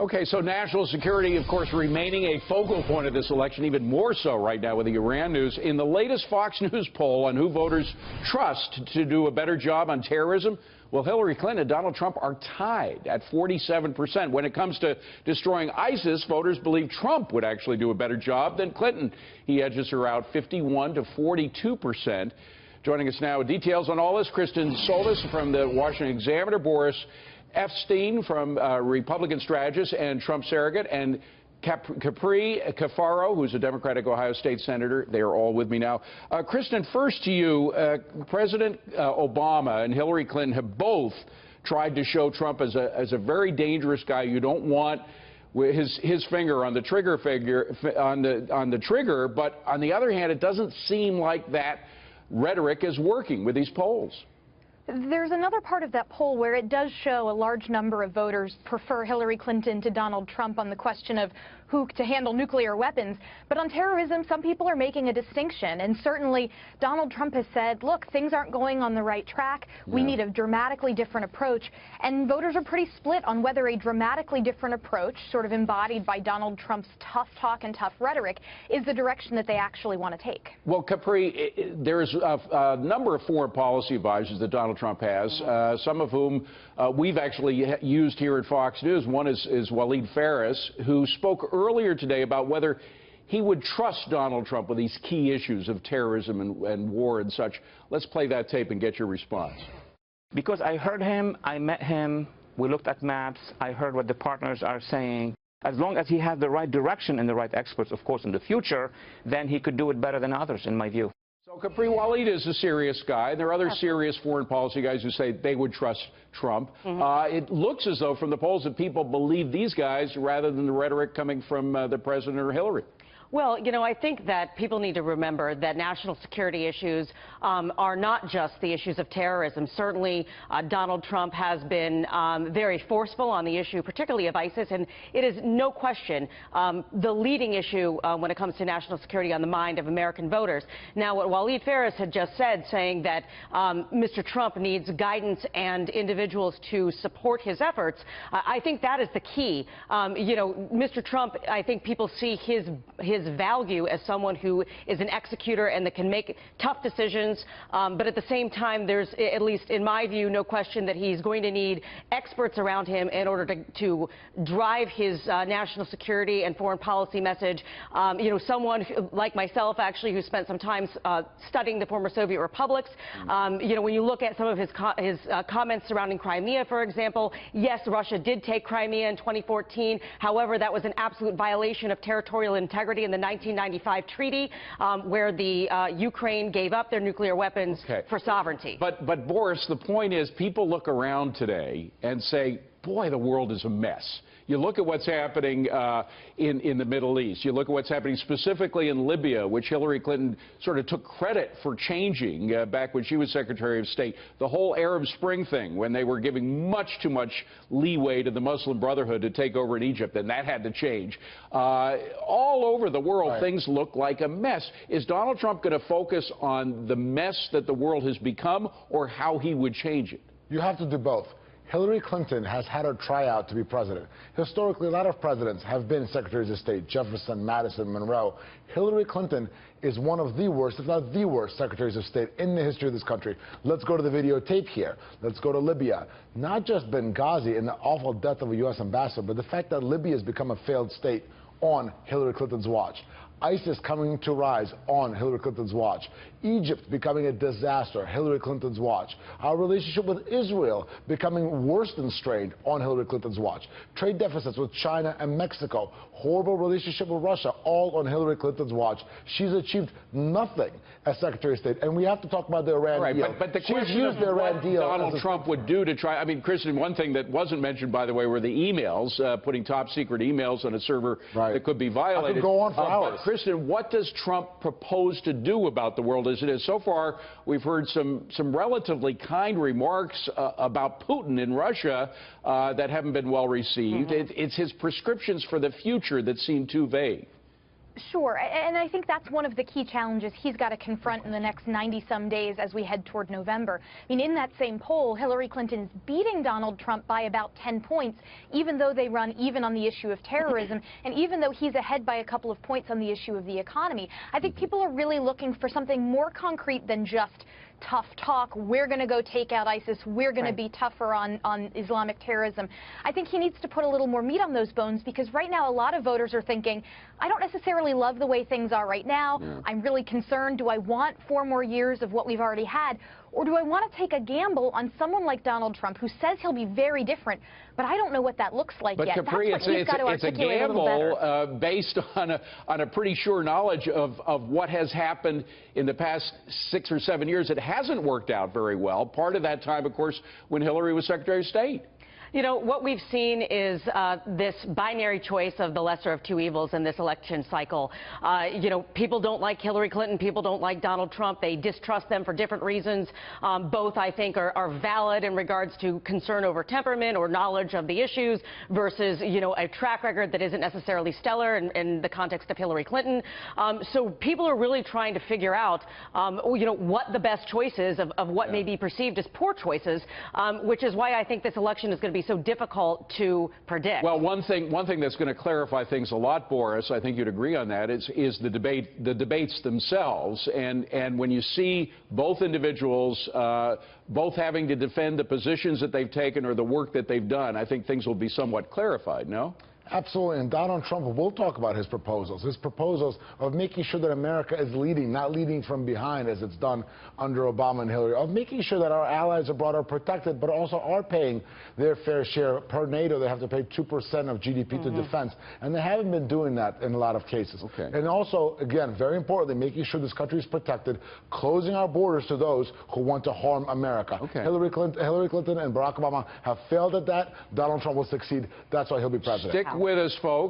Okay, so national security, of course, remaining a focal point of this election, even more so right now with the Iran news. In the latest Fox News poll on who voters trust to do a better job on terrorism, well, Hillary Clinton and Donald Trump are tied at 47%. When it comes to destroying ISIS, voters believe Trump would actually do a better job than Clinton. He edges her out 51 to 42%. Joining us now with details on all this, Kristen Soltis from the Washington Examiner, Boris Epshteyn from Republican strategist and Trump surrogate, and Capri, Cafaro, who's a Democratic Ohio State Senator. They are all with me now. Kristen, first to you. President Obama and Hillary Clinton have both tried to show Trump as a very dangerous guy. You don't want his finger on the trigger on the trigger, but on the other hand, it doesn't seem like that rhetoric is working with these polls. There's another part of that poll where it does show a large number of voters prefer Hillary Clinton to Donald Trump on the question of who to handle nuclear weapons. But on terrorism, some people are making a distinction. And certainly Donald Trump has said, look, things aren't going on the right track. We need a dramatically different approach. And voters are pretty split on whether a dramatically different approach, sort of embodied by Donald Trump's tough talk and tough rhetoric, is the direction that they actually want to take. Well, Capri, there's a number of foreign policy advisors that Donald Trump has, some of whom we've actually used here at Fox News. One is Waleed Phares, who spoke earlier today about whether he would trust Donald Trump with these key issues of terrorism and war and such. Let's play that tape and get your response. Because I heard him, I met him, we looked at maps, I heard what the partners are saying. As long as he has the right direction and the right experts, of course, in the future, then he could do it better than others, in my view. So Capri, Waleed is a serious guy. There are other serious foreign policy guys who say they would trust Trump. It looks as though from the polls that people believe these guys rather than the rhetoric coming from the president or Hillary. Well, you know, I think that people need to remember that national security issues are not just the issues of terrorism. Certainly, Donald Trump has been very forceful on the issue, particularly of ISIS, and it is no question the leading issue when it comes to national security on the mind of American voters. Now, what Waleed Phares had just said, saying that Mr. Trump needs guidance and individuals to support his efforts, I think that is the key. You know, Mr. Trump, I think people see his value as someone who is an executor and that can make tough decisions, but at the same time, there's, at least in my view, no question that he's going to need experts around him in order to drive his national security and foreign policy message. You know, someone like myself, actually, who spent some time studying the former Soviet republics. You know, when you look at some of his comments surrounding Crimea, for example, yes, Russia did take Crimea in 2014. However, that was an absolute violation of territorial integrity in the 1995 treaty, where the Ukraine gave up their nuclear weapons for sovereignty. But Boris, the point is, people look around today and say, boy, the world is a mess. You look at what's happening in the Middle East. You look at what's happening specifically in Libya, which Hillary Clinton sort of took credit for changing back when she was Secretary of State. The whole Arab Spring thing, when they were giving much too much leeway to the Muslim Brotherhood to take over in Egypt, and that had to change. All over the world, things look like a mess. Is Donald Trump going to focus on the mess that the world has become, or how he would change it? You have to do both. Hillary Clinton has had her tryout to be president. Historically, a lot of presidents have been secretaries of state: Jefferson, Madison, Monroe. Hillary Clinton is one of the worst, if not the worst, secretaries of state in the history of this country. Let's go to the videotape here. Let's go to Libya. Not just Benghazi and the awful death of a U.S. ambassador, but the fact that Libya has become a failed state on Hillary Clinton's watch. ISIS coming to rise on Hillary Clinton's watch. Egypt becoming a disaster, Hillary Clinton's watch. Our relationship with Israel becoming worse than strained on Hillary Clinton's watch. Trade deficits with China and Mexico. Horrible relationship with Russia, all on Hillary Clinton's watch. She's achieved nothing as Secretary of State. And we have to talk about the Iran deal. But the question of what Donald Trump would do to try, I mean, Kristen, one thing that wasn't mentioned, by the way, were the emails, putting top secret emails on a server that could be violated. I could go on for hours. Kristen, what does Trump propose to do about the world as it is? So far, we've heard some relatively kind remarks about Putin in Russia that haven't been well received. It's his prescriptions for the future that seem too vague. Sure, and I think that's one of the key challenges he's got to confront in the next 90-some days as we head toward November. I mean, in that same poll, Hillary Clinton's beating Donald Trump by about 10 points, even though they run even on the issue of terrorism, and even though he's ahead by a couple of points on the issue of the economy. I think people are really looking for something more concrete than just tough talk. We're going to go take out ISIS. We're going to be tougher on Islamic terrorism. I think he needs to put a little more meat on those bones, because right now a lot of voters are thinking, I don't necessarily love the way things are right now. Yeah. I'm really concerned. Do I want 4 more years of what we've already had? Or do I want to take a gamble on someone like Donald Trump, who says he'll be very different, but I don't know what that looks like yet. Capri, That's what he's got to articulate a little better. It's a gamble based on a pretty sure knowledge of what has happened in the past 6 or 7 years. It hasn't worked out very well. Part of that time, of course, when Hillary was Secretary of State. You know, what we've seen is this binary choice of the lesser of two evils in this election cycle. You know, people don't like Hillary Clinton. People don't like Donald Trump. They distrust them for different reasons. Both, I think, are valid in regards to concern over temperament or knowledge of the issues versus, you know, a track record that isn't necessarily stellar in the context of Hillary Clinton. So people are really trying to figure out, you know, what the best choice is of what may be perceived as poor choices, which is why I think this election is going to be so difficult to predict. Well, one thing that's going to clarify things a lot, Boris, I think you'd agree on that, is the debates themselves. And when you see both individuals both having to defend the positions that they've taken or the work that they've done, I think things will be somewhat clarified, no? Absolutely, and Donald Trump will talk about his proposals of making sure that America is leading, not leading from behind as it's done under Obama and Hillary, of making sure that our allies abroad are protected, but also are paying their fair share. Per NATO, they have to pay 2% of GDP to defense, and they haven't been doing that in a lot of cases. Okay. And also, again, very importantly, making sure this country is protected, closing our borders to those who want to harm America. Okay. Hillary Clinton and Barack Obama have failed at that. Donald Trump will succeed. That's why he'll be president. Stick with us, folks.